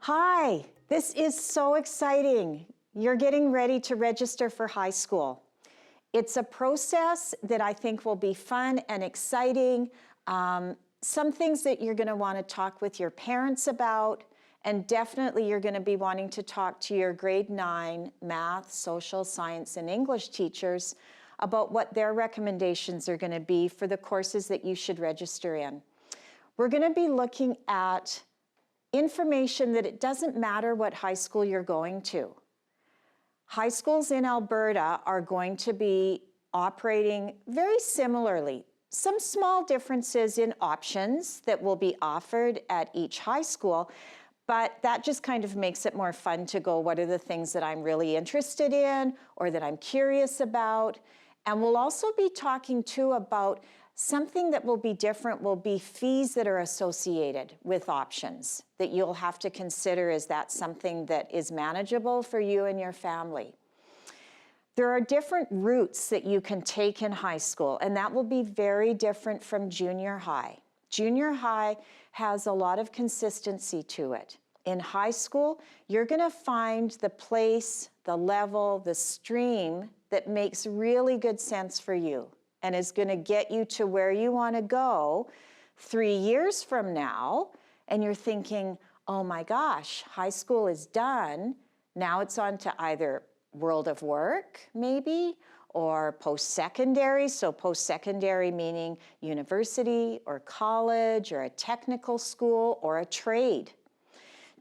Hi, this is so exciting. You're getting ready to register for high school. It's a process that I think will be fun and exciting. Some things that you're going to want to talk with your parents about, and definitely you're going to be wanting to talk to your grade 9 math, social science, and English teachers about what their recommendations are going to be for the courses that you should register in. We're going to be looking at information that it doesn't matter what high school you're going to. High schools in Alberta are going to be operating very similarly. Some small differences in options that will be offered at each high school, but that just kind of makes it more fun to go, what are the things that I'm really interested in or that I'm curious about? And we'll also be talking too about something that will be different will be fees that are associated with options that you'll have to consider. Is that something that is manageable for you and your family? There are different routes that you can take in high school, and that will be very different from junior high. Junior high has a lot of consistency to it. In high school, you're going to find the place, the level, the stream that makes really good sense for you and is going to get you to where you want to go 3 years from now. And you're thinking, oh my gosh, high school is done. Now it's on to either world of work, maybe, or post-secondary. So post-secondary meaning university or college or a technical school or a trade.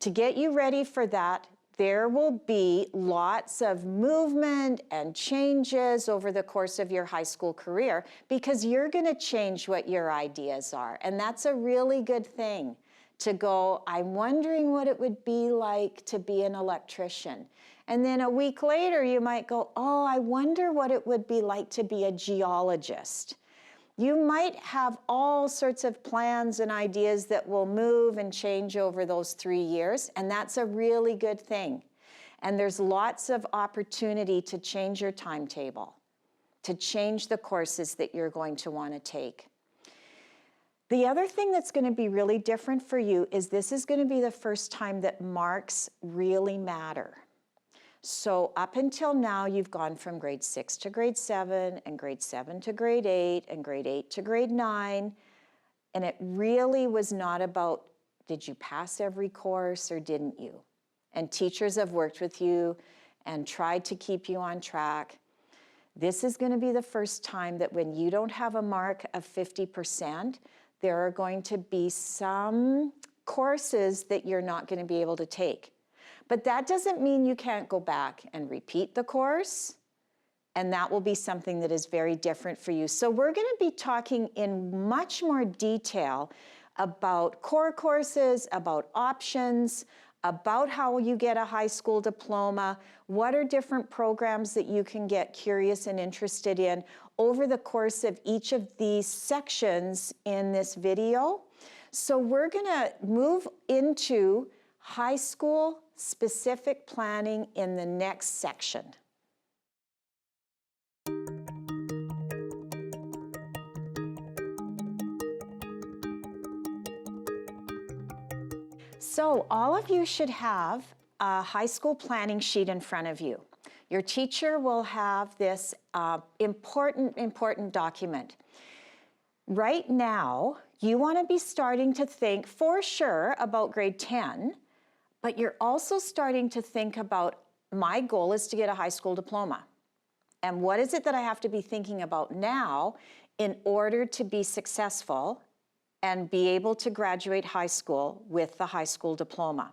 To get you ready for that, there will be lots of movement and changes over the course of your high school career because you're going to change what your ideas are. And that's a really good thing to go, I'm wondering what it would be like to be an electrician. And then a week later, you might go, oh, I wonder what it would be like to be a geologist. You might have all sorts of plans and ideas that will move and change over those 3 years, and that's a really good thing. And there's lots of opportunity to change your timetable, to change the courses that you're going to want to take. The other thing that's going to be really different for you is this is going to be the first time that marks really matter. So up until now, you've gone from grade 6 to grade 7, and grade 7 to grade 8, and grade 8 to grade 9. And it really was not about, did you pass every course or didn't you? And teachers have worked with you and tried to keep you on track. This is going to be the first time that when you don't have a mark of 50%, there are going to be some courses that you're not going to be able to take. But that doesn't mean you can't go back and repeat the course, and that will be something that is very different for you. So we're going to be talking in much more detail about core courses, about options, about how you get a high school diploma, what are different programs that you can get curious and interested in over the course of each of these sections in this video. So we're going to move into high school specific planning in the next section. So all of you should have a high school planning sheet in front of you. Your teacher will have this important document. Right now, you want to be starting to think for sure about grade 10, but you're also starting to think about, my goal is to get a high school diploma. And what is it that I have to be thinking about now in order to be successful and be able to graduate high school with the high school diploma?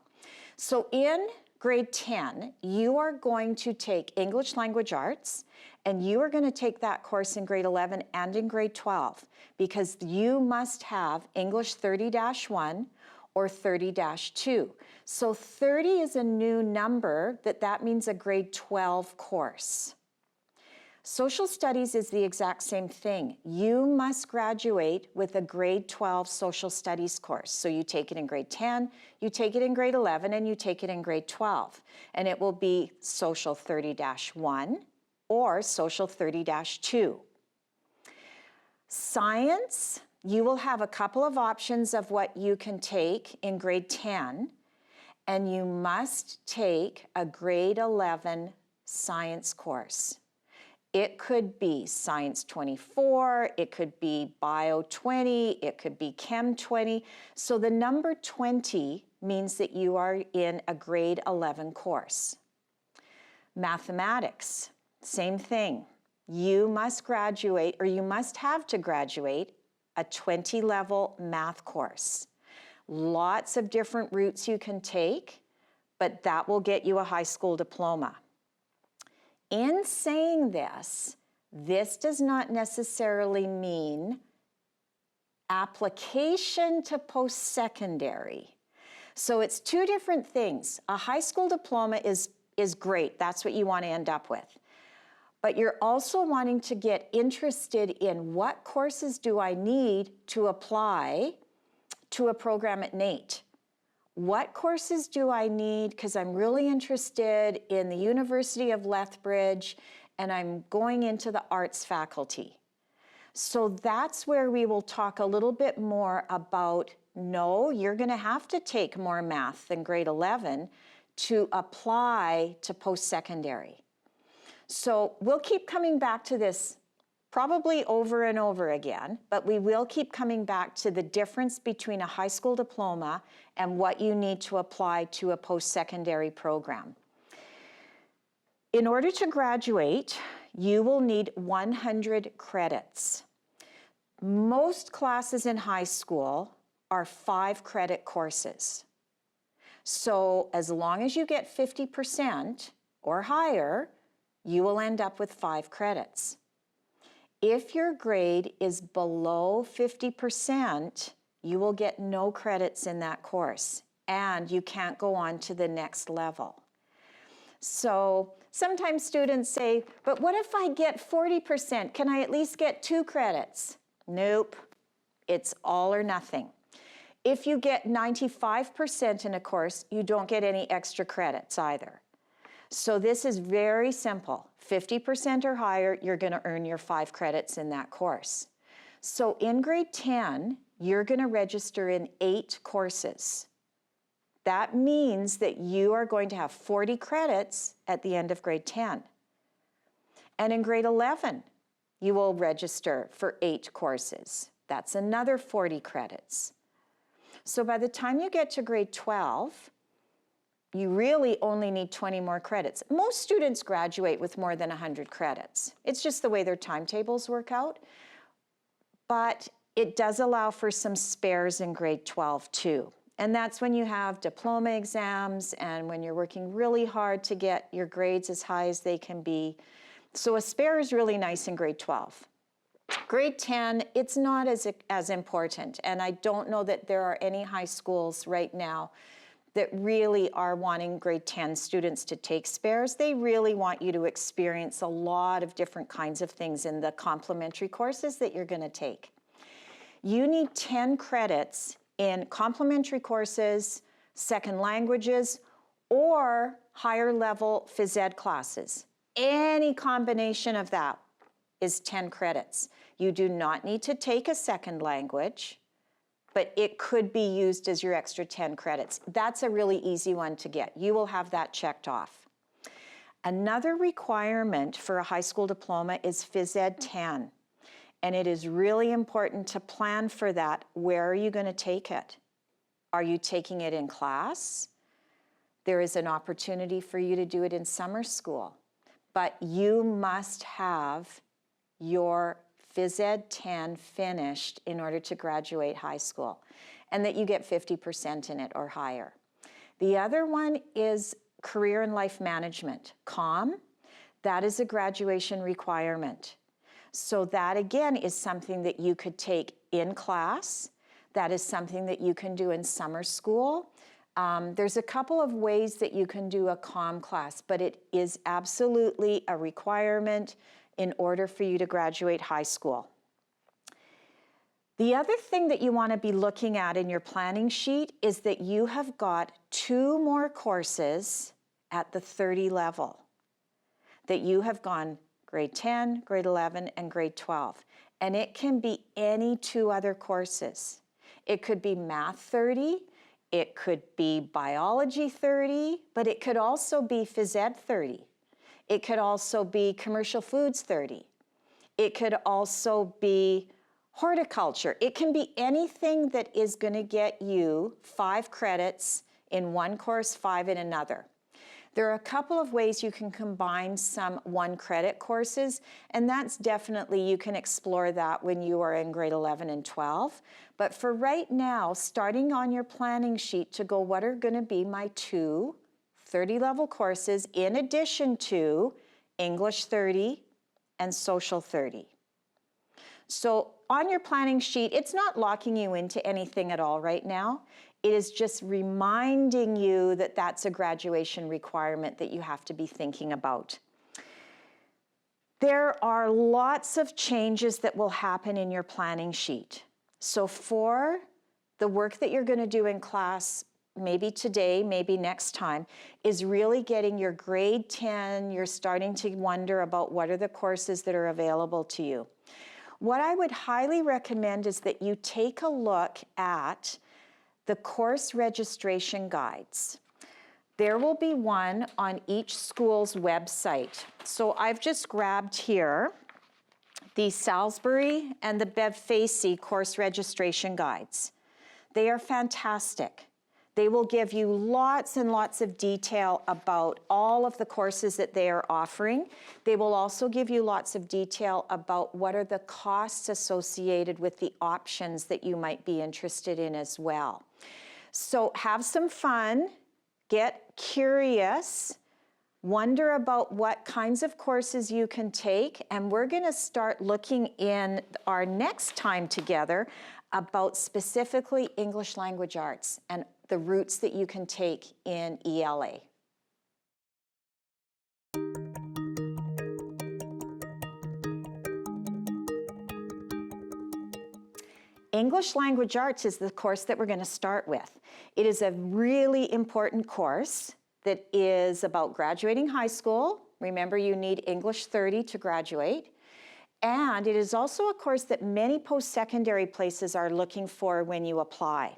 So in grade 10, you are going to take English Language Arts, and you are going to take that course in grade 11 and in grade 12, because you must have English 30-1 or 30-2. So 30 is a new number, that means a grade 12 course. Social studies is the exact same thing. You must graduate with a grade 12 social studies course. So you take it in grade 10, you take it in grade 11, and you take it in grade 12. And it will be social 30-1 or social 30-2. Science, you will have a couple of options of what you can take in grade 10. and you must take a grade 11 science course. It could be Science 24, it could be Bio 20, it could be Chem 20. So the number 20 means that you are in a grade 11 course. Mathematics, same thing. You must graduate, or you must have to graduate, a 20-level math course. Lots of different routes you can take, but that will get you a high school diploma. In saying this, this does not necessarily mean application to post-secondary. So it's two different things. A high school diploma is great. That's what you want to end up with. But you're also wanting to get interested in what courses do I need to apply to a program at NAIT. What courses do I need? Because I'm really interested in the University of Lethbridge and I'm going into the arts faculty. So that's where we will talk a little bit more about, no, you're going to have to take more math than grade 11 to apply to post-secondary. So we'll keep coming back to this probably over and over again, but we will keep coming back to the difference between a high school diploma and what you need to apply to a post-secondary program. In order to graduate, you will need 100 credits. Most classes in high school are 5-credit courses. So as long as you get 50% or higher, you will end up with 5 credits. If your grade is below 50%, you will get no credits in that course, and you can't go on to the next level. So sometimes students say, but what if I get 40%? Can I at least get 2 credits? Nope, it's all or nothing. If you get 95% in a course, you don't get any extra credits either. So this is very simple. 50% or higher, you're going to earn your 5 credits in that course. So in grade 10, you're going to register in 8 courses. That means that you are going to have 40 credits at the end of grade 10. And in grade 11, you will register for 8 courses. That's another 40 credits. So by the time you get to grade 12, you really only need 20 more credits. Most students graduate with more than 100 credits. It's just the way their timetables work out. But it does allow for some spares in grade 12 too. And that's when you have diploma exams and when you're working really hard to get your grades as high as they can be. So a spare is really nice in grade 12. Grade 10, it's not as important. And I don't know that there are any high schools right now that really are wanting grade 10 students to take spares. They really want you to experience a lot of different kinds of things in the complementary courses that you're going to take. You need 10 credits in complementary courses, second languages, or higher level phys ed classes. Any combination of that is 10 credits. You do not need to take a second language, but it could be used as your extra 10 credits. That's a really easy one to get. You will have that checked off. Another requirement for a high school diploma is phys ed 10. And it is really important to plan for that. Where are you going to take it? Are you taking it in class? There is an opportunity for you to do it in summer school. But you must have your phys ed 10 finished in order to graduate high school, and that you get 50% in it or higher. The other one is career and life management, COM. That is a graduation requirement. So that again is something that you could take in class. That is something that you can do in summer school. There's a couple of ways that you can do a COM class, but it is absolutely a requirement in order for you to graduate high school. The other thing that you want to be looking at in your planning sheet is that you have got 2 more courses at the 30 level, that you have gone grade 10, grade 11, and grade 12. And it can be any 2 other courses. It could be Math 30, It could be biology 30, but it could also be phys ed 30. It could also be commercial foods 30. It could also be horticulture. It can be anything that is going to get you 5 credits in one course, 5 in another. There are a couple of ways you can combine some 1-credit courses, and that's definitely, you can explore that when you are in grade 11 and 12. But for right now, starting on your planning sheet to go, what are going to be my 2 30-level courses in addition to English 30 and Social 30. So on your planning sheet, it's not locking you into anything at all right now. It is just reminding you that that's a graduation requirement that you have to be thinking about. There are lots of changes that will happen in your planning sheet. So for the work that you're going to do in class, maybe today, maybe next time, is really getting your grade 10, you're starting to wonder about what are the courses that are available to you. What I would highly recommend is that you take a look at the course registration guides. There will be one on each school's website. So I've just grabbed here the Salisbury and the Bev Facey course registration guides. They are fantastic. They will give you lots and lots of detail about all of the courses that they are offering. They will also give you lots of detail about what are the costs associated with the options that you might be interested in as well. So have some fun, get curious, wonder about what kinds of courses you can take, and we're going to start looking in our next time together about specifically English language arts and the routes that you can take in ELA. English language arts is the course that we're going to start with. It is a really important course that is about graduating high school. Remember, you need English 30 to graduate. And it is also a course that many post-secondary places are looking for when you apply.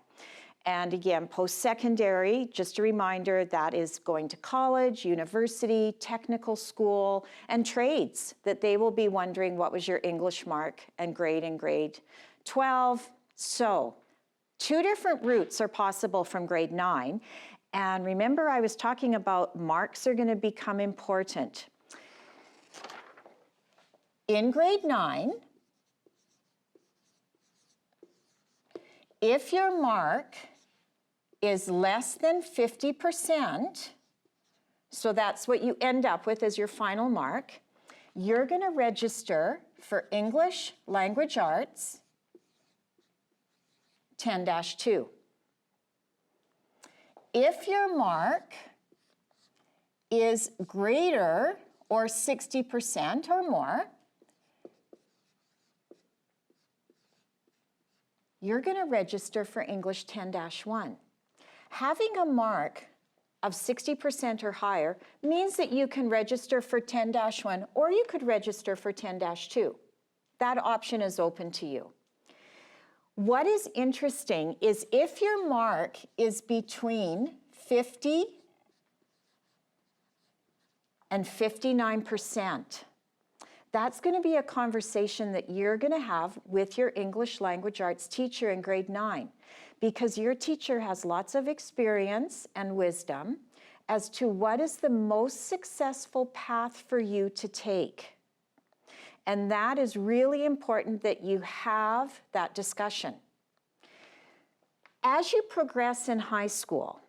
And again, post-secondary, just a reminder, that is going to college, university, technical school, and trades, that they will be wondering what was your English mark and grade in grade 12. So 2 different routes are possible from grade 9. And remember, I was talking about marks are going to become important. In grade 9, if your mark is less than 50%, so that's what you end up with as your final mark, you're going to register for English Language Arts 10-2. If your mark is greater or 60% or more, you're going to register for English 10-1. Having a mark of 60% or higher means that you can register for 10-1 or you could register for 10-2. That option is open to you. What is interesting is if your mark is between 50 and 59%, that's going to be a conversation that you're going to have with your English language arts teacher in grade 9, because your teacher has lots of experience and wisdom as to what is the most successful path for you to take. And that is really important that you have that discussion. As you progress in high school,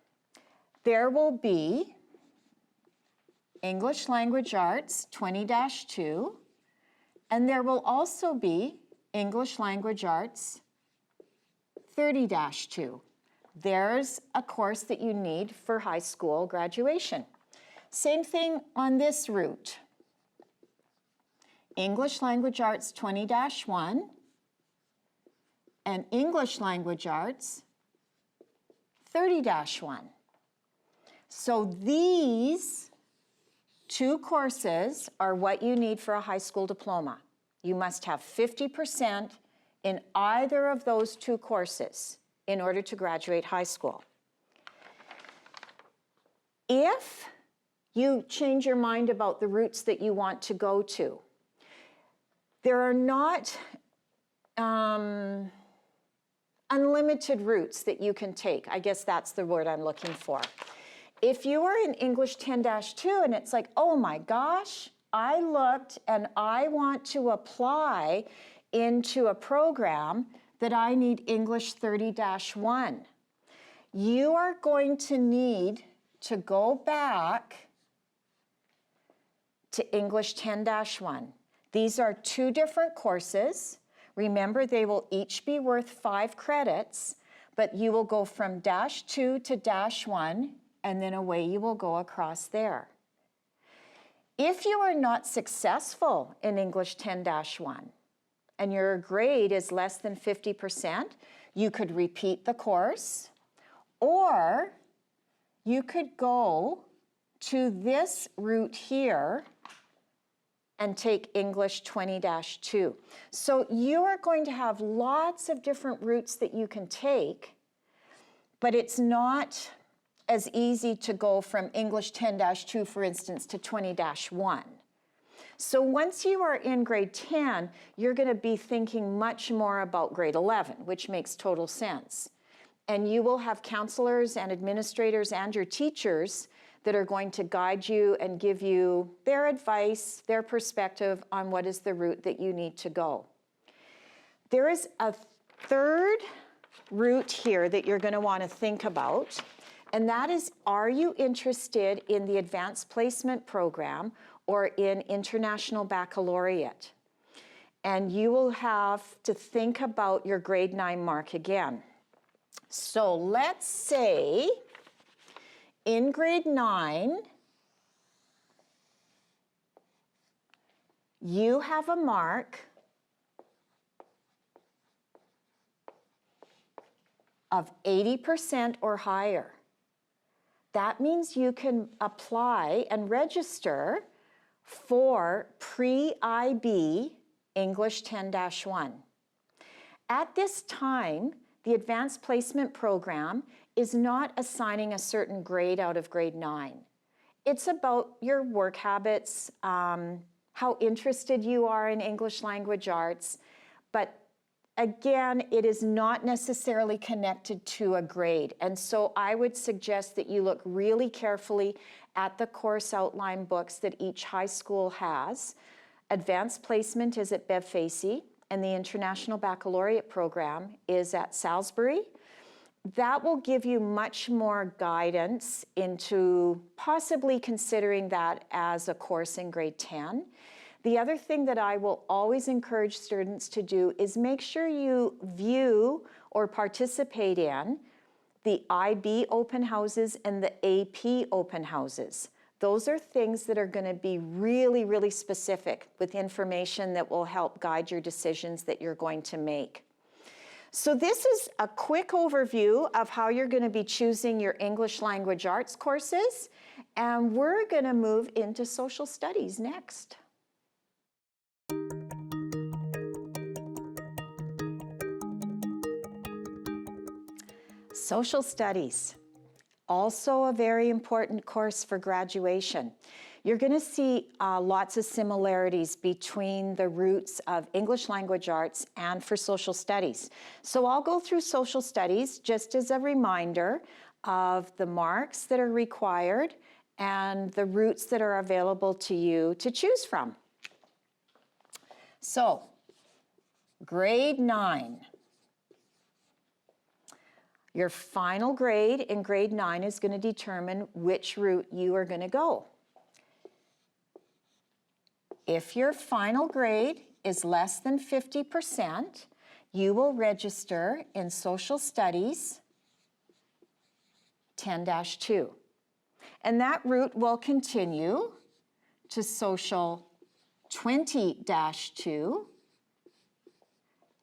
there will be English Language Arts 20-2, and there will also be English Language Arts 30-2. There's a course that you need for high school graduation. Same thing on this route. English Language Arts 20-1 and English Language Arts 30-1. So these 2 courses are what you need for a high school diploma. You must have 50% in either of those 2 courses in order to graduate high school. If you change your mind about the routes that you want to go to, there are not unlimited routes that you can take. I guess that's the word I'm looking for. If you are in English 10-2 and it's like, oh my gosh, I looked and I want to apply into a program that I need English 30-1, you are going to need to go back to English 10-1. These are 2 different courses. Remember, they will each be worth 5 credits, but you will go from -2 to -1, and then away you will go across there. If you are not successful in English 10-1 and your grade is less than 50%, you could repeat the course, or you could go to this route here and take English 20-2. So you are going to have lots of different routes that you can take, but it's not as easy to go from English 10-2, for instance, to 20-1. So once you are in grade 10, you're going to be thinking much more about grade 11, which makes total sense. And you will have counselors and administrators and your teachers that are going to guide you and give you their advice, their perspective on what is the route that you need to go. There is a third route here that you're going to want to think about, and that is, are you interested in the advanced placement program or in international baccalaureate? And you will have to think about your grade 9 mark again. So let's say in grade 9, you have a mark of 80% or higher. That means you can apply and register for pre-IB English 10-1. At this time, the advanced placement program is not assigning a certain grade out of grade 9. It's about your work habits, how interested you are in English language arts, but again, it is not necessarily connected to a grade. And so I would suggest that you look really carefully at the course outline books that each high school has. Advanced placement is at Bev Facey, and the International Baccalaureate program is at Salisbury. That will give you much more guidance into possibly considering that as a course in grade 10. The other thing that I will always encourage students to do is make sure you view or participate in the IB open houses and the AP open houses. Those are things that are going to be really, really specific with information that will help guide your decisions that you're going to make. So this is a quick overview of how you're going to be choosing your English language arts courses, and we're going to move into social studies next. Social studies, also a very important course for graduation. You're going to see lots of similarities between the roots of English language arts and for social studies. So I'll go through social studies just as a reminder of the marks that are required and the routes that are available to you to choose from. So, grade 9. Your final grade in grade 9 is going to determine which route you are going to go. If your final grade is less than 50%, you will register in Social Studies 10-2. And that route will continue to Social 20-2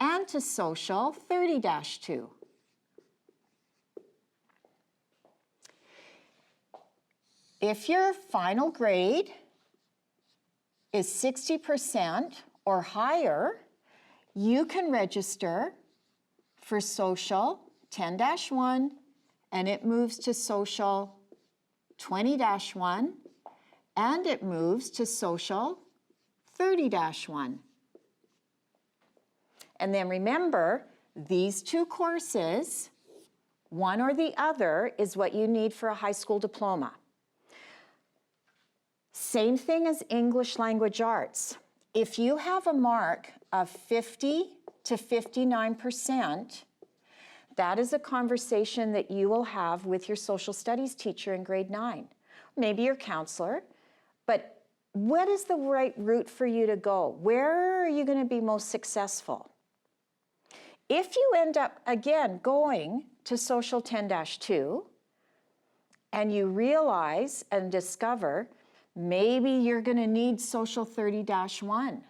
and to Social 30-2. If your final grade is 60% or higher, you can register for Social 10-1 and it moves to Social 20-1, and it moves to social 30-1. And then remember, these two courses, one or the other, is what you need for a high school diploma. Same thing as English Language Arts. If you have a mark of 50 to 59%, that is a conversation that you will have with your social studies teacher in grade 9, maybe your counselor, but what is the right route for you to go? Where are you going to be most successful? If you end up, again, going to social 10-2, and you realize and discover maybe you're going to need social 30-1.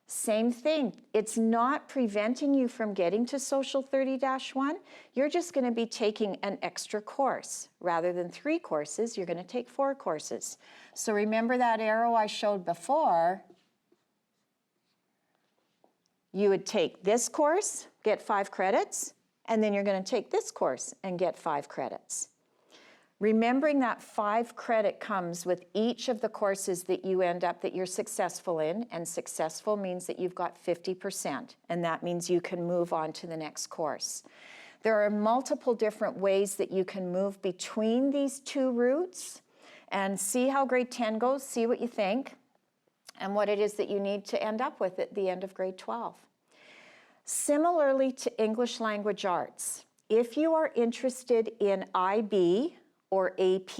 Same thing. It's not preventing you from getting to social 30-1. You're just going to be taking an extra course. Rather than 3 courses, you're going to take 4 courses. So remember that arrow I showed before? You would take this course, get 5 credits, and then you're going to take this course and get 5 credits. Remembering that 5 credit comes with each of the courses that you end up that you're successful in, and successful means that you've got 50%, and that means you can move on to the next course. There are multiple different ways that you can move between these 2 routes, and see how grade 10 goes, see what you think, and what it is that you need to end up with at the end of grade 12. Similarly to English Language Arts, if you are interested in IB or AP,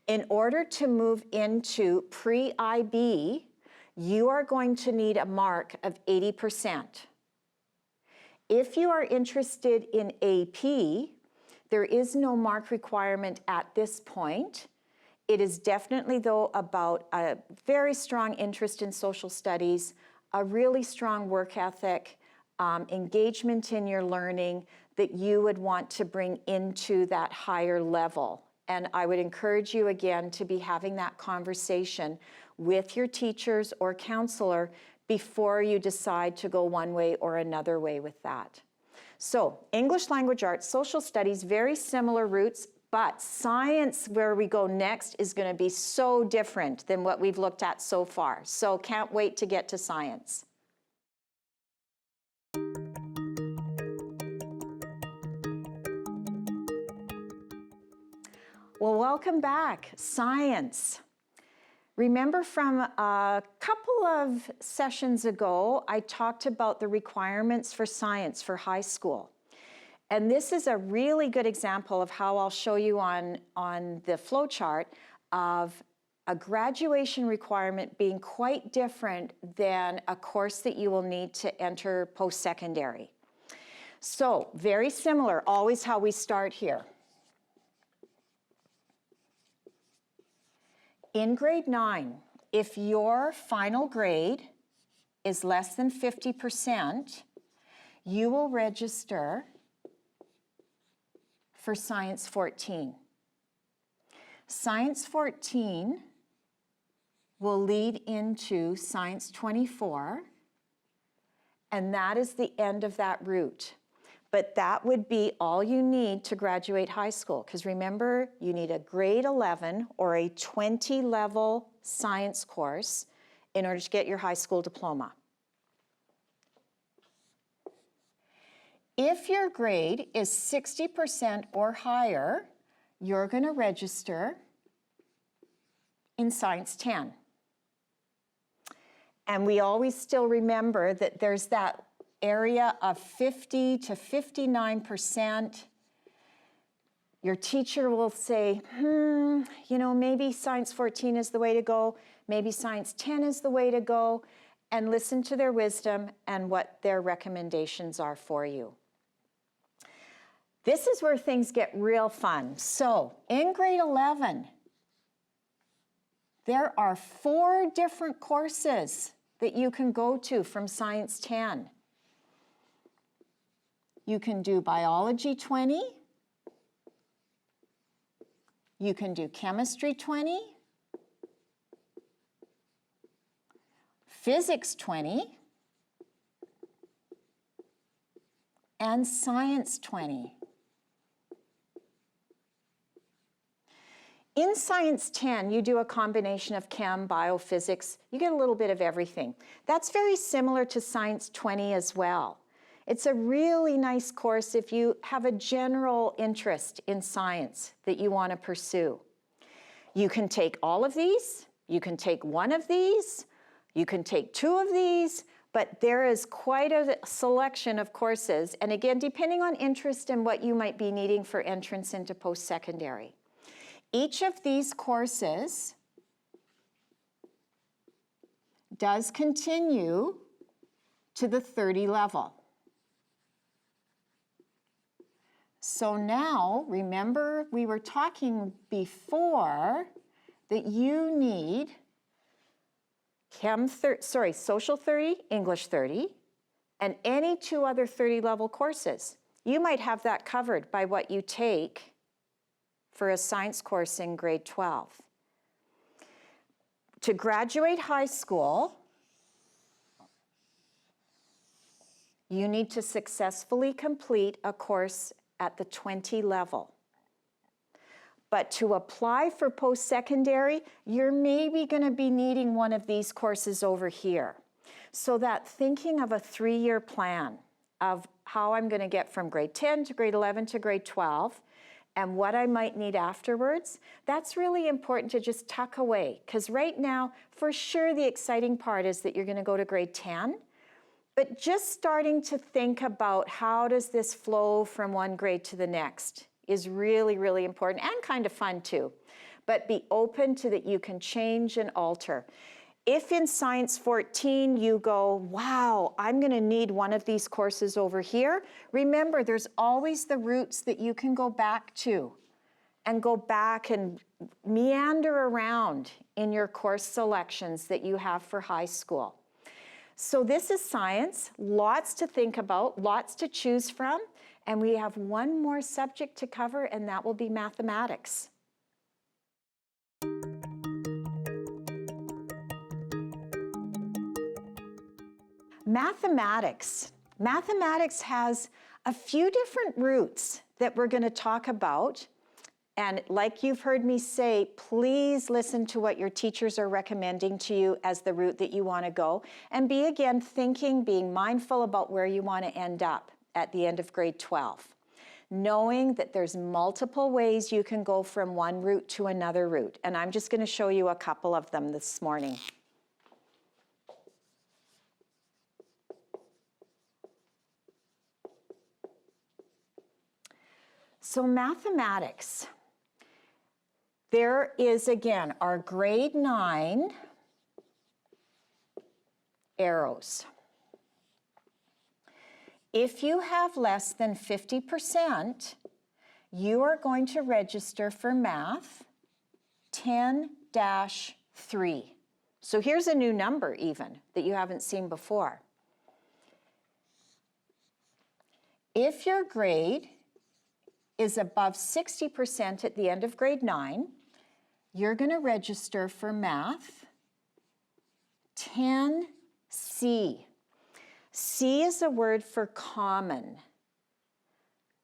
in order to move into pre-IB, you are going to need a mark of 80%. If you are interested in AP, there is no mark requirement at this point. It is definitely, though, about a very strong interest in social studies, a really strong work ethic, engagement in your learning that you would want to bring into that higher level. And I would encourage you again to be having that conversation with your teachers or counselor before you decide to go one way or another way with that. So English Language Arts, social studies, very similar routes, but science, where we go next, is going to be so different than what we've looked at so far. So can't wait to get to science. Well, welcome back. Science. Remember from a couple of sessions ago, I talked about the requirements for science for high school. And this is a really good example of how I'll show you on the flow chart of a graduation requirement being quite different than a course that you will need to enter post-secondary. So very similar, always how we start here. In grade 9, if your final grade is less than 50%, you will register for Science 14. Science 14 will lead into Science 24, and that is the end of that route. But that would be all you need to graduate high school, because remember, you need a grade 11 or a 20-level science course in order to get your high school diploma. If your grade is 60% or higher, you're going to register in Science 10. And we always still remember that there's that area of 50 to 59%. Your teacher will say, you know, maybe Science 14 is the way to go, maybe Science 10 is the way to go, and listen to their wisdom and what their recommendations are for you. This is where things get real fun. So in grade 11, there are 4 different courses that you can go to from Science 10. You can do Biology 20, you can do Chemistry 20, Physics 20, and Science 20. In Science 10, you do a combination of chem, biophysics. You get a little bit of everything. That's very similar to Science 20 as well. It's a really nice course if you have a general interest in science that you want to pursue. You can take all of these, you can take one of these, you can take two of these, but there is quite a selection of courses. And again, depending on interest and what you might be needing for entrance into post-secondary. Each of these courses does continue to the 30 level. So now, remember we were talking before that you need Social 30, English 30, and any two other 30 level courses. You might have that covered by what you take for a science course in grade 12. To graduate high school, you need to successfully complete a course at the 20 level. But to apply for post-secondary, you're maybe going to be needing one of these courses over here. So that thinking of a 3-year plan of how I'm going to get from grade 10 to grade 11 to grade 12, and what I might need afterwards, that's really important to just tuck away. Because right now, for sure, the exciting part is that you're going to go to grade 10. But just starting to think about how does this flow from one grade to the next is really, really important and kind of fun too. But be open to that you can change and alter. If in Science 14 you go, wow, I'm going to need one of these courses over here, remember there's always the roots that you can go back to and go back and meander around in your course selections that you have for high school. So this is science, lots to think about, lots to choose from, and we have one more subject to cover, and that will be mathematics. Mathematics has a few different routes that we're going to talk about. And like you've heard me say, please listen to what your teachers are recommending to you as the route that you want to go. And be, again, being mindful about where you want to end up at the end of grade 12. Knowing that there's multiple ways you can go from one route to another route. And I'm just going to show you a couple of them this morning. So mathematics, there is again our grade 9 arrows. If you have less than 50%, you are going to register for math 10-3. So here's a new number even that you haven't seen before. If your grade is above 60% at the end of grade 9, you're going to register for math 10C. C is a word for common.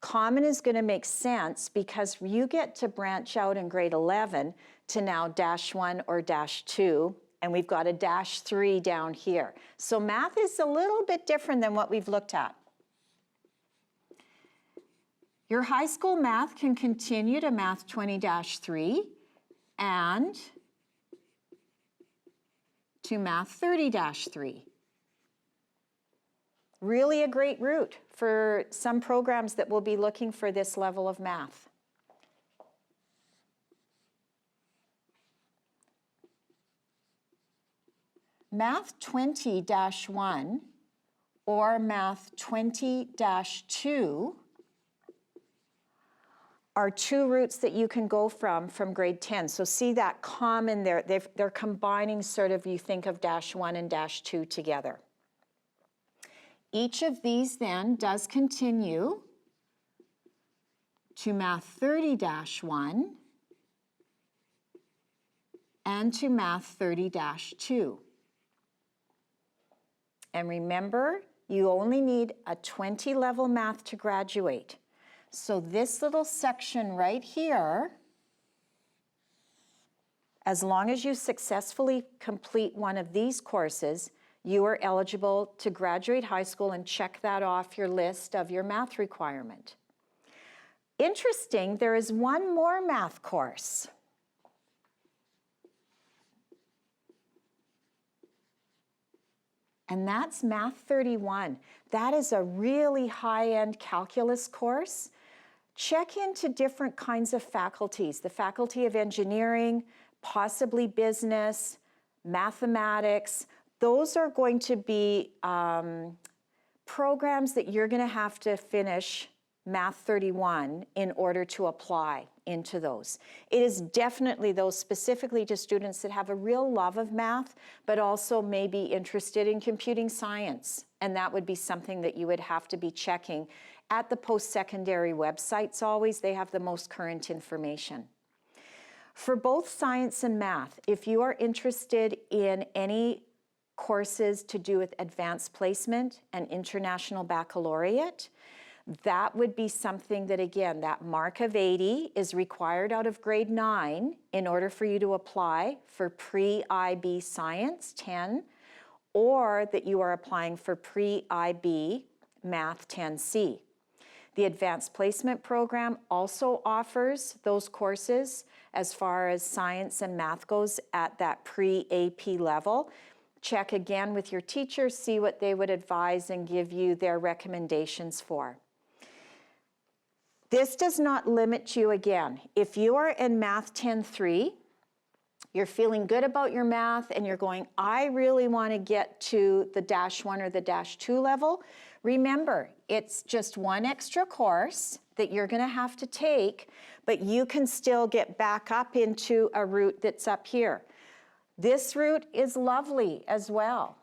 Common is going to make sense because you get to branch out in grade 11 to now -1 or -2, and we've got a -3 down here. So math is a little bit different than what we've looked at. Your high school math can continue to math 20-3 and to math 30-3. Really a great route for some programs that will be looking for this level of math. Math 20-1 or math 20-2 are two routes that you can go from grade 10. So see that common there, they're combining sort of, you think of -1 and -2 together. Each of these then does continue to math 30-1 and to math 30-2. And remember, you only need a 20 level math to graduate. So this little section right here As long as you successfully complete one of these courses, you are eligible to graduate high school and check that off your list of your math requirement. Interesting, there is one more math course. And that's Math 31. That is a really high-end calculus course. Check into different kinds of faculties, the Faculty of Engineering, possibly business, mathematics. Those are going to be programs that you're going to have to finish Math 31 in order to apply into those. It is definitely those specifically to students that have a real love of math, but also may be interested in computing science. And that would be something that you would have to be checking at the post-secondary websites always. They have the most current information. For both science and math, if you are interested in any courses to do with advanced placement and international baccalaureate, that would be something that, again, that mark of 80 is required out of grade 9 in order for you to apply for pre-IB Science 10, or that you are applying for pre-IB Math 10C. The Advanced Placement Program also offers those courses as far as science and math goes at that pre-AP level. Check again with your teacher, see what they would advise and give you their recommendations for. This does not limit you again. If you are in Math 10-3, you're feeling good about your math and you're going, I really want to get to the -1 or the -2 level, remember, it's just one extra course that you're going to have to take, but you can still get back up into a route that's up here. This route is lovely as well.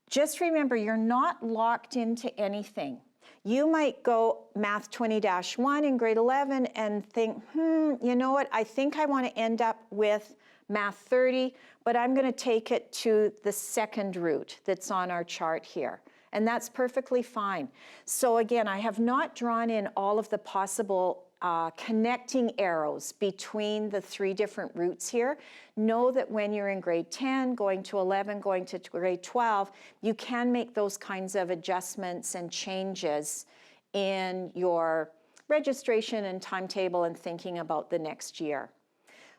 Just remember, you're not locked into anything. You might go Math 20-1 in grade 11 and think, you know what, I think I want to end up with Math 30, but I'm going to take it to the second route that's on our chart here. And that's perfectly fine. So again, I have not drawn in all of the possible connecting arrows between the 3 different routes here. Know that when you're in grade 10, going to 11, going to grade 12, you can make those kinds of adjustments and changes in your registration and timetable and thinking about the next year.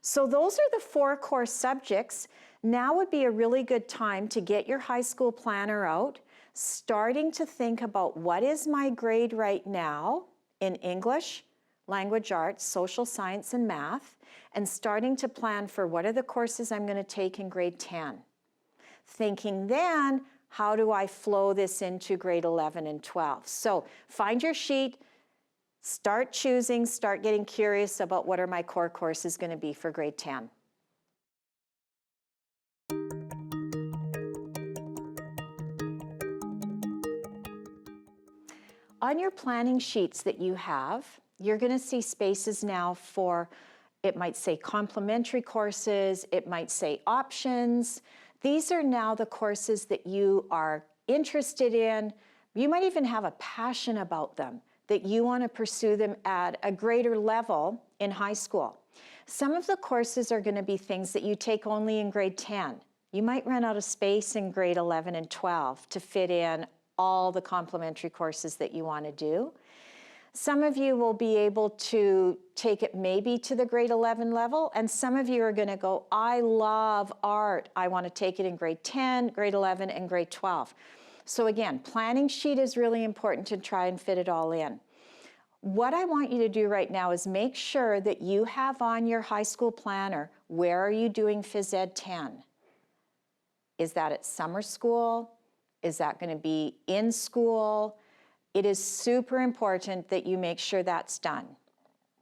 So those are the 4 core subjects. Now would be a really good time to get your high school planner out, starting to think about what is my grade right now in English, language arts, social science, and math, and starting to plan for what are the courses I'm going to take in grade 10. Thinking then, how do I flow this into grade 11 and 12? So find your sheet, start choosing, start getting curious about what are my core courses going to be for grade 10. On your planning sheets that you have, you're going to see spaces now for, it might say complementary courses, it might say options. These are now the courses that you are interested in. You might even have a passion about them, that you want to pursue them at a greater level in high school. Some of the courses are going to be things that you take only in grade 10. You might run out of space in grade 11 and 12 to fit in all the complementary courses that you want to do. Some of you will be able to take it maybe to the grade 11 level, and some of you are going to go, I love art. I want to take it in grade 10, grade 11, and grade 12. So again, planning sheet is really important to try and fit it all in. What I want you to do right now is make sure that you have on your high school planner, where are you doing Phys Ed 10? Is that at summer school? Is that going to be in school? It is super important that you make sure that's done.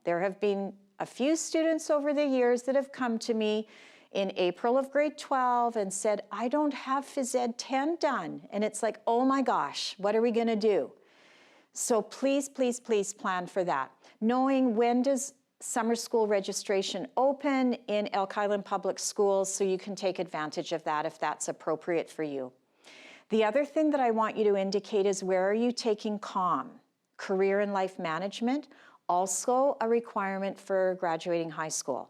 There have been a few students over the years that have come to me in April of grade 12 and said, I don't have Phys Ed 10 done. And it's like, oh my gosh, what are we going to do? So please, please, please plan for that. Knowing when does summer school registration open in Elk Island Public Schools so you can take advantage of that if that's appropriate for you. The other thing that I want you to indicate is where are you taking COM, Career and Life Management, also a requirement for graduating high school.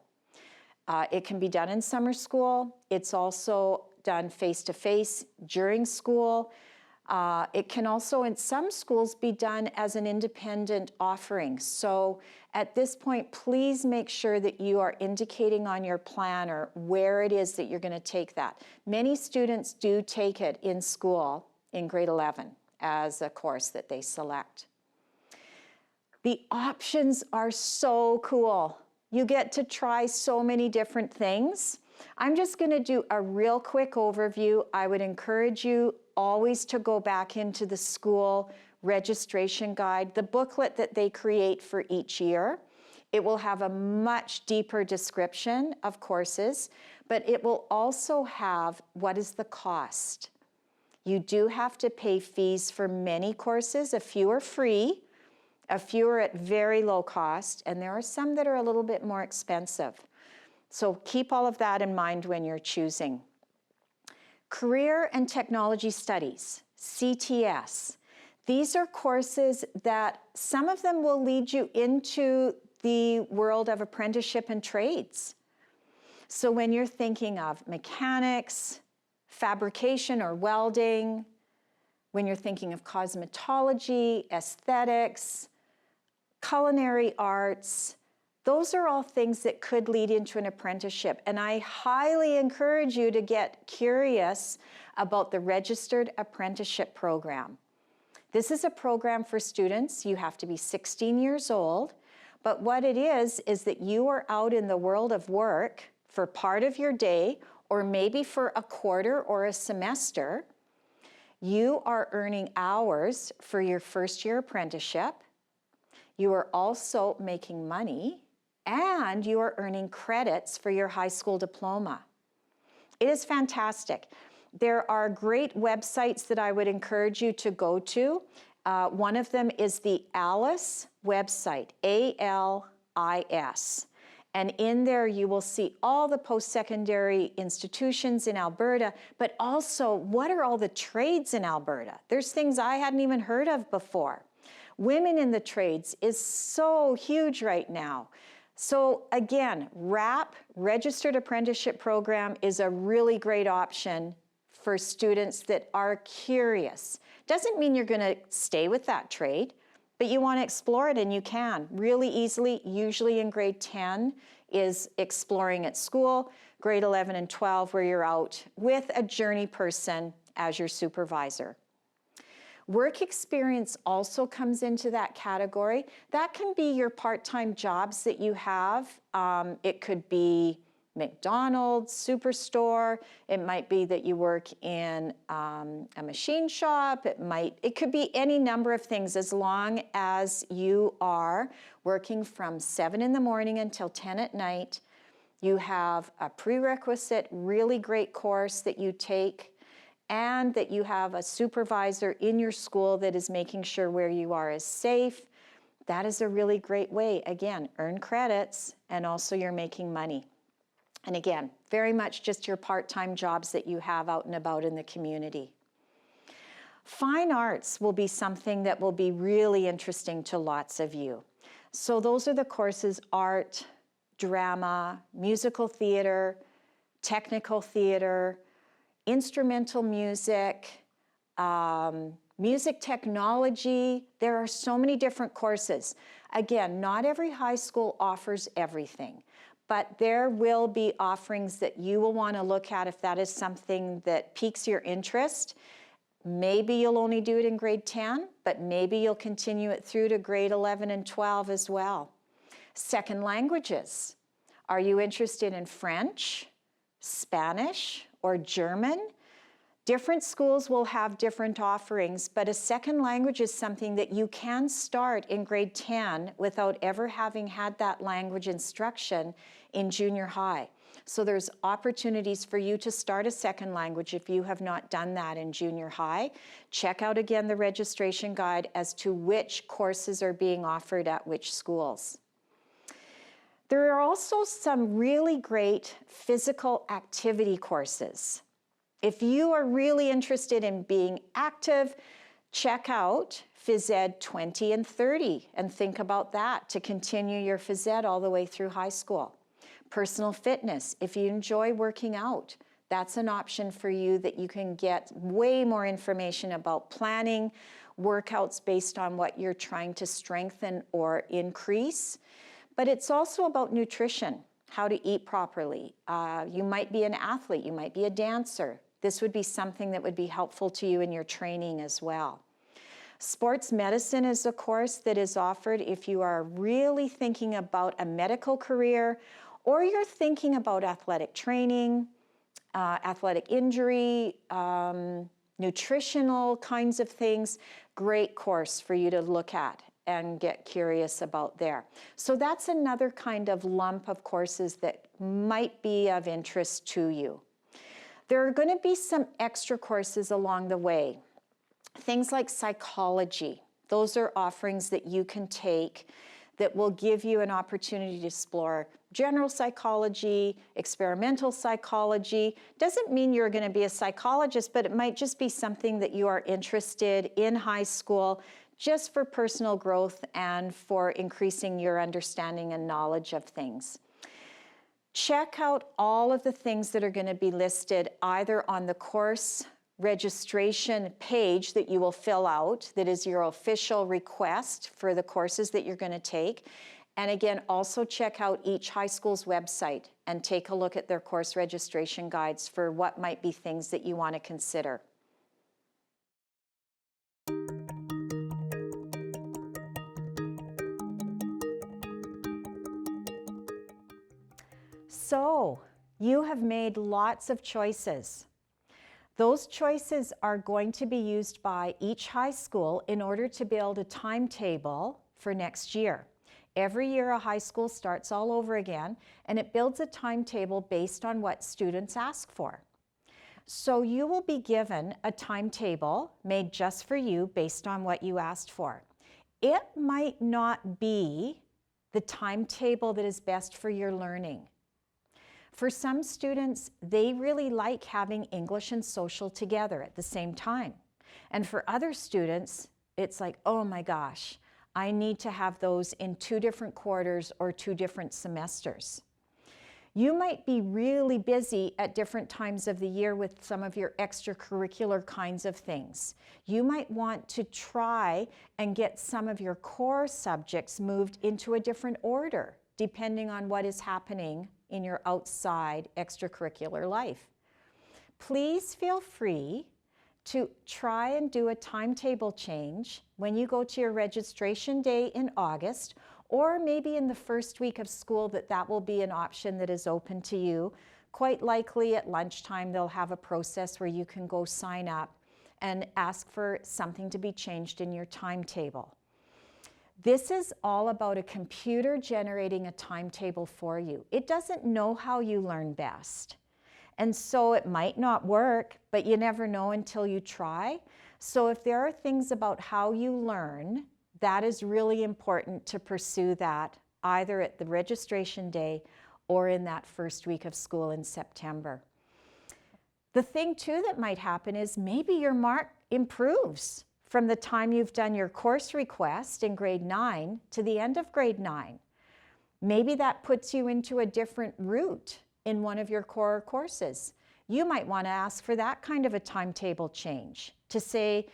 It can be done in summer school. It's also done face-to-face during school. It can also, in some schools, be done as an independent offering. So at this point, please make sure that you are indicating on your planner where it is that you're going to take that. Many students do take it in school in grade 11 as a course that they select. The options are so cool. You get to try so many different things. I'm just going to do a real quick overview. I would encourage you always to go back into the school registration guide, the booklet that they create for each year. It will have a much deeper description of courses, but it will also have what is the cost. You do have to pay fees for many courses. A few are free, a few are at very low cost, and there are some that are a little bit more expensive. So keep all of that in mind when you're choosing. Career and Technology Studies, CTS. These are courses that some of them will lead you into the world of apprenticeship and trades. So when you're thinking of mechanics, fabrication or welding, when you're thinking of cosmetology, aesthetics, culinary arts, those are all things that could lead into an apprenticeship. And I highly encourage you to get curious about the Registered Apprenticeship Program. This is a program for students. You have to be 16 years old. But what it is that you are out in the world of work for part of your day, or maybe for a quarter or a semester. You are earning hours for your first year apprenticeship. You are also making money, and you are earning credits for your high school diploma. It is fantastic. There are great websites that I would encourage you to go to. One of them is the ALICE website, ALIS. And in there you will see all the post-secondary institutions in Alberta, but also what are all the trades in Alberta? There's things I hadn't even heard of before. Women in the trades is so huge right now. So again, RAP, Registered Apprenticeship Program, is a really great option for students that are curious. Doesn't mean you're going to stay with that trade, but you want to explore it, and you can really easily. Usually in grade 10 is exploring at school, grade 11 and 12 where you're out with a journey person as your supervisor. Work experience also comes into that category. That can be your part-time jobs that you have. It could be McDonald's, Superstore. It might be that you work in a machine shop. It could be any number of things, as long as you are working from 7 in the morning until 10 at night. You have a prerequisite, really great course that you take, and that you have a supervisor in your school that is making sure where you are is safe. That is a really great way, again, earn credits, and also you're making money. And again, very much just your part-time jobs that you have out and about in the community. Fine arts will be something that will be really interesting to lots of you. So those are the courses: art, drama, musical theater, technical theater, instrumental music, music technology. There are so many different courses. Again, not every high school offers everything, but there will be offerings that you will want to look at if that is something that piques your interest. Maybe you'll only do it in grade 10, but maybe you'll continue it through to grade 11 and 12 as well. Second languages. Are you interested in French, Spanish, or German? Different schools will have different offerings, but a second language is something that you can start in grade 10 without ever having had that language instruction in junior high. So there's opportunities for you to start a second language if you have not done that in junior high. Check out again the registration guide as to which courses are being offered at which schools. There are also some really great physical activity courses. If you are really interested in being active, check out Phys Ed 20 and 30 and think about that to continue your Phys Ed all the way through high school. Personal fitness, if you enjoy working out, that's an option for you that you can get way more information about planning workouts based on what you're trying to strengthen or increase. But it's also about nutrition, how to eat properly. You might be an athlete, you might be a dancer. This would be something that would be helpful to you in your training as well. Sports medicine is a course that is offered if you are really thinking about a medical career, or you're thinking about athletic training, athletic injury, nutritional kinds of things. Great course for you to look at and get curious about there. So that's another kind of lump of courses that might be of interest to you. There are going to be some extra courses along the way. Things like psychology. Those are offerings that you can take that will give you an opportunity to explore general psychology, experimental psychology. Doesn't mean you're going to be a psychologist, but it might just be something that you are interested in high school, just for personal growth and for increasing your understanding and knowledge of things. Check out all of the things that are going to be listed either on the course registration page that you will fill out, that is your official request for the courses that you're going to take. And again, also check out each high school's website and take a look at their course registration guides for what might be things that you want to consider. So, you have made lots of choices. Those choices are going to be used by each high school in order to build a timetable for next year. Every year a high school starts all over again, and it builds a timetable based on what students ask for. So you will be given a timetable made just for you based on what you asked for. It might not be the timetable that is best for your learning. For some students, they really like having English and social together at the same time. And for other students, it's like, oh my gosh, I need to have those in 2 different quarters or 2 different semesters. You might be really busy at different times of the year with some of your extracurricular kinds of things. You might want to try and get some of your core subjects moved into a different order, depending on what is happening in your outside extracurricular life. Please feel free to try and do a timetable change when you go to your registration day in August, or maybe in the first week of school that will be an option that is open to you. Quite likely at lunchtime they'll have a process where you can go sign up and ask for something to be changed in your timetable. This is all about a computer generating a timetable for you. It doesn't know how you learn best. And so it might not work, but you never know until you try. So if there are things about how you learn, that is really important to pursue that either at the registration day or in that first week of school in September. The thing too that might happen is maybe your mark improves from the time you've done your course request in grade 9 to the end of grade 9. Maybe that puts you into a different route in one of your core courses. You might want to ask for that kind of a timetable change to say,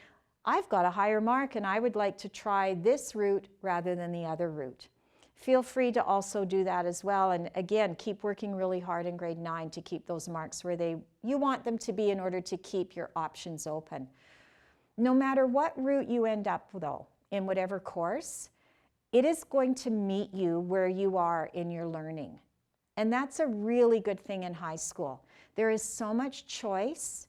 I've got a higher mark and I would like to try this route rather than the other route. Feel free to also do that as well. And again, keep working really hard in grade 9 to keep those marks where you want them to be in order to keep your options open. No matter what route you end up though, in whatever course, it is going to meet you where you are in your learning. And that's a really good thing in high school. There is so much choice.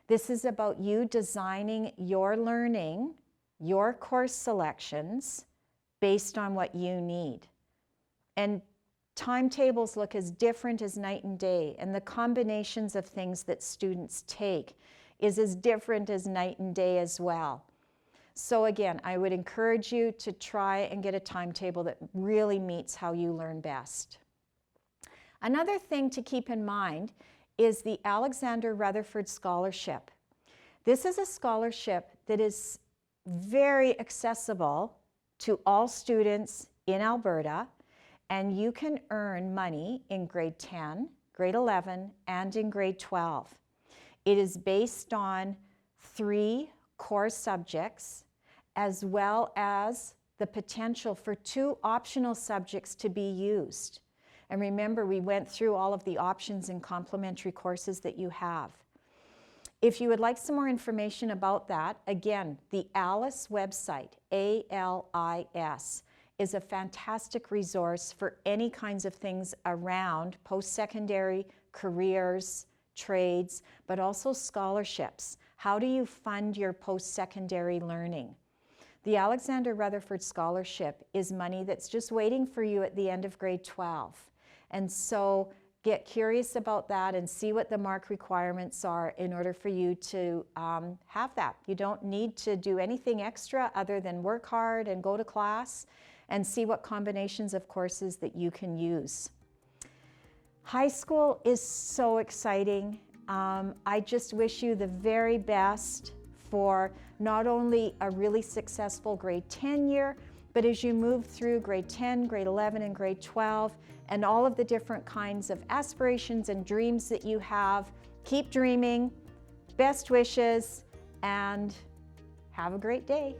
This is about you designing your learning, your course selections, based on what you need. And timetables look as different as night and day, and the combinations of things that students take is as different as night and day as well. So again, I would encourage you to try and get a timetable that really meets how you learn best. Another thing to keep in mind is the Alexander Rutherford Scholarship. This is a scholarship that is very accessible to all students in Alberta, and you can earn money in grade 10, grade 11, and in grade 12. It is based on 3 core subjects, as well as the potential for 2 optional subjects to be used. And remember, we went through all of the options and complementary courses that you have. If you would like some more information about that, again, the ALICE website, ALIS, is a fantastic resource for any kinds of things around post-secondary, careers, trades, but also scholarships. How do you fund your post-secondary learning? The Alexander Rutherford Scholarship is money that's just waiting for you at the end of grade 12. And so get curious about that and see what the mark requirements are in order for you to have that. You don't need to do anything extra other than work hard and go to class and see what combinations of courses that you can use. High school is so exciting. I just wish you the very best for not only a really successful grade 10 year, but as you move through grade 10, grade 11, and grade 12, and all of the different kinds of aspirations and dreams that you have, keep dreaming, best wishes, and have a great day.